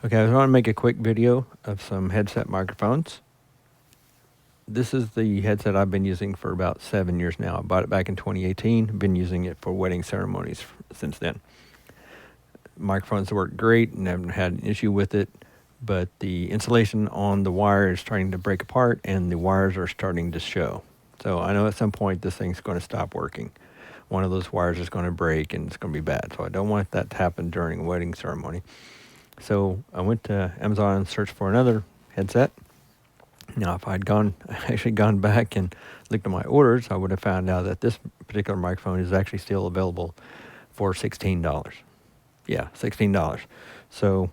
Okay, I want to make a quick video of some headset microphones. This is the headset I've been using for about 7 years now. I bought it back in 2018. Been using it for wedding ceremonies since then. Microphones work great, and haven't had an issue with it, but the insulation on the wire is starting to break apart and the wires are starting to show. So I know at some point this thing's going to stop working. One of those wires is going to break and it's going to be bad. So I don't want that to happen during a wedding ceremony. So I went to Amazon and searched for another headset. Now, if I'd actually gone back and looked at my orders, I would have found out that this particular microphone is actually still available for $16. Yeah, $16. So,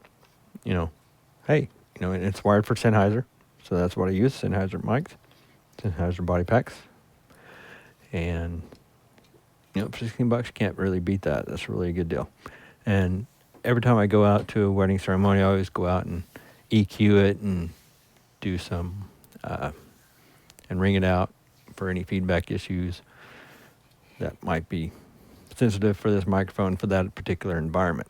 hey, and it's wired for Sennheiser. So that's what I use, Sennheiser mics, Sennheiser body packs. And, for $16, you can't really beat that. That's really a good deal. And every time I go out to a wedding ceremony, I always go out and EQ it and do some, and ring it out for any feedback issues that might be sensitive for this microphone for that particular environment.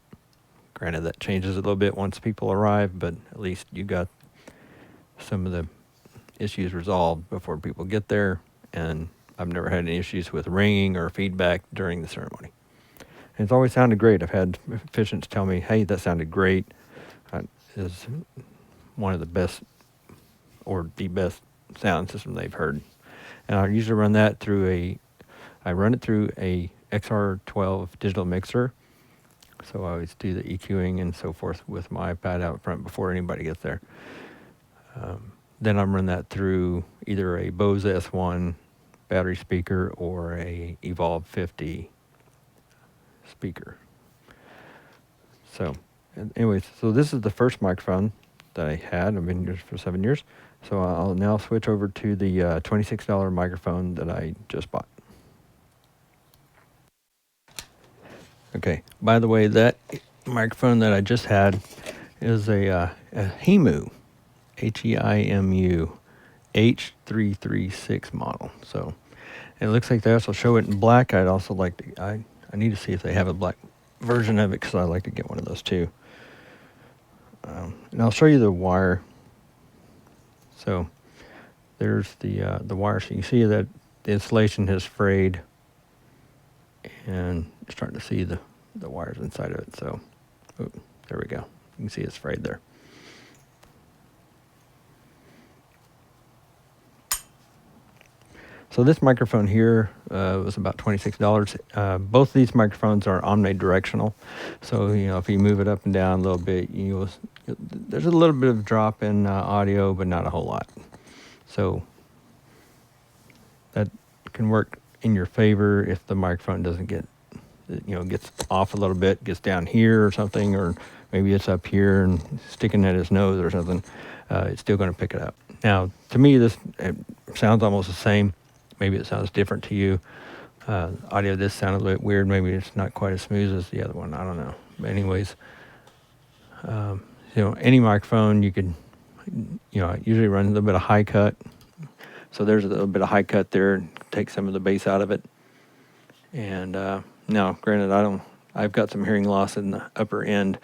Granted, that changes a little bit once people arrive, but at least you got some of the issues resolved before people get there, and I've never had any issues with ringing or feedback during the ceremony. And it's always sounded great. I've had officiants tell me, hey, that sounded great. Is one of the best or the best sound system they've heard. And I usually run that through a XR12 digital mixer. So I always do the EQing and so forth with my iPad out front before anybody gets there. Then I run that through either a Bose S1 battery speaker or a Evolve 50 speaker. So anyways, so this is the first microphone that I had. I've been using for 7 years. So I'll now switch over to the $26 microphone that I just bought. Okay, by the way, that microphone that I just had is a HEIMU, HEIMU H336 model. So it looks like they also show it in black. I'd also like to, I need to see if they have a black version of it because I'd like to get one of those too. And I'll show you the wire. So there's the wire. So you can see that the insulation has frayed, and you're starting to see the wires inside of it. So, there we go. You can see it's frayed there. So this microphone here was about $26. Both of these microphones are omnidirectional. So, if you move it up and down a little bit, there's a little bit of drop in audio, but not a whole lot. So that can work in your favor if the microphone doesn't gets off a little bit, gets down here or something, or maybe it's up here and sticking at his nose or something. It's still going to pick it up. Now, to me, it sounds almost the same. Maybe it sounds different to you. Audio of this sounded a little bit weird. Maybe it's not quite as smooth as the other one. I don't know. But anyways, any microphone you could, I usually run a little bit of high cut. So there's a little bit of high cut there, take some of the bass out of it. And now, granted, I've got some hearing loss in the upper end.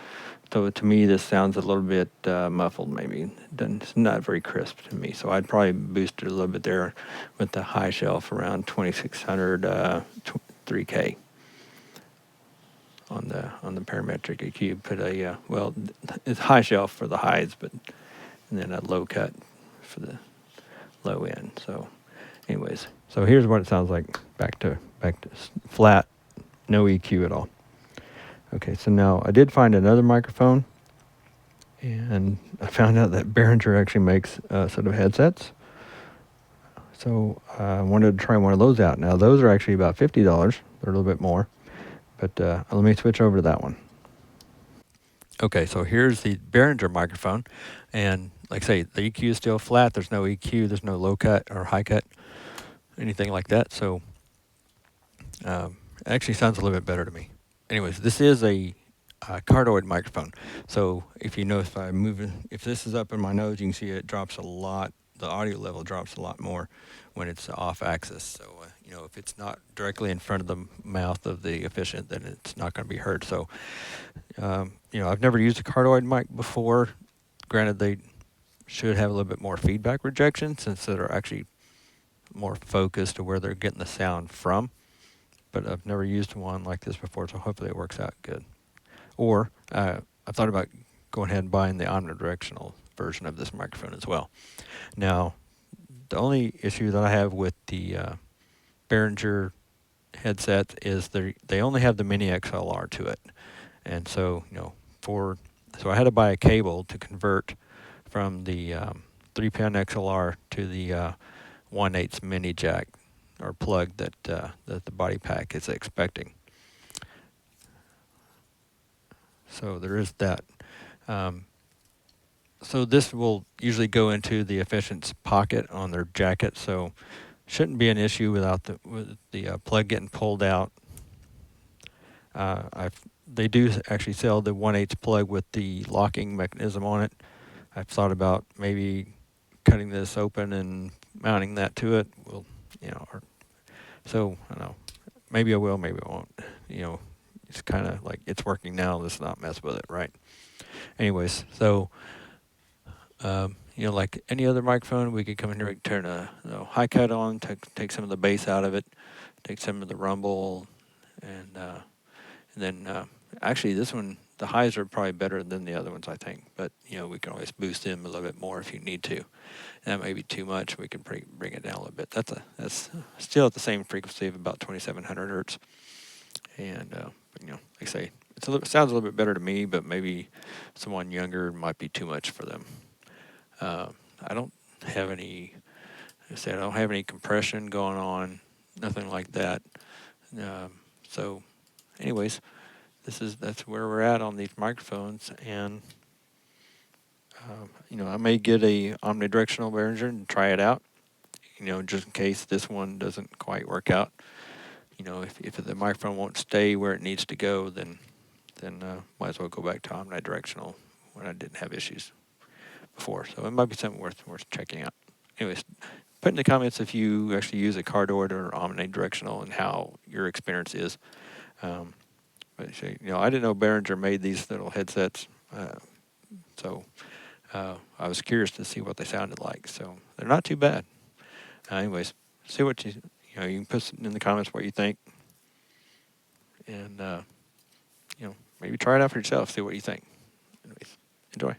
So to me, this sounds a little bit muffled, maybe. It's not very crisp to me. So I'd probably boost it a little bit there with the high shelf around 2600 3K on the parametric EQ. Put it's high shelf for the highs, and then a low cut for the low end. So anyways, so here's what it sounds like back to flat, no EQ at all. Okay, so now I did find another microphone, and I found out that Behringer actually makes sort of headsets. So I wanted to try one of those out. Now those are actually about $50. They're a little bit more, but let me switch over to that one. Okay, so here's the Behringer microphone, and like I say, the EQ is still flat. There's no EQ. There's no low cut or high cut, anything like that. So it actually sounds a little bit better to me. Anyways, this is a cardioid microphone. So if if this is up in my nose, you can see it drops a lot. The audio level drops a lot more when it's off axis. So, if it's not directly in front of the mouth of the efficient, then it's not going to be heard. So, I've never used a cardioid mic before. Granted, they should have a little bit more feedback rejection since they're actually more focused to where they're getting the sound from. But I've never used one like this before, so hopefully it works out good. Or I thought about going ahead and buying the omnidirectional version of this microphone as well. Now, the only issue that I have with the Behringer headset is they only have the mini XLR to it, and so so I had to buy a cable to convert from the 3-pin XLR to the 1/8 mini jack or plug that the body pack is expecting. So there is that. So this will usually go into the efficient's pocket on their jacket, so shouldn't be an issue with the plug getting pulled out. They do actually sell the 1/8 plug with the locking mechanism on it. I've thought about maybe cutting this open and mounting that to it. So I don't know. Maybe I will, maybe I won't. It's kind of like it's working now. Let's not mess with it, right? Anyways, so like any other microphone, we could come in here and turn a high cut on, take some of the bass out of it, take some of the rumble, and then actually this one, the highs are probably better than the other ones, I think. But we can always boost them a little bit more if you need to. That may be too much. We can bring it down a little bit. That's still at the same frequency of about 2,700 hertz. And like I say, sounds a little bit better to me, but maybe someone younger might be too much for them. I don't have any. I don't have any compression going on, nothing like that. So, anyways, that's where we're at on these microphones, and I may get a omnidirectional Behringer and try it out. Just in case this one doesn't quite work out. If the microphone won't stay where it needs to go, then might as well go back to omnidirectional when I didn't have issues before. So it might be something worth checking out. Anyways, put in the comments if you actually use a cardioid or omnidirectional and how your experience is. But I didn't know Behringer made these little headsets, so I was curious to see what they sounded like. So they're not too bad. Anyways, see what you can put in the comments what you think, and maybe try it out for yourself. See what you think. Anyways, enjoy.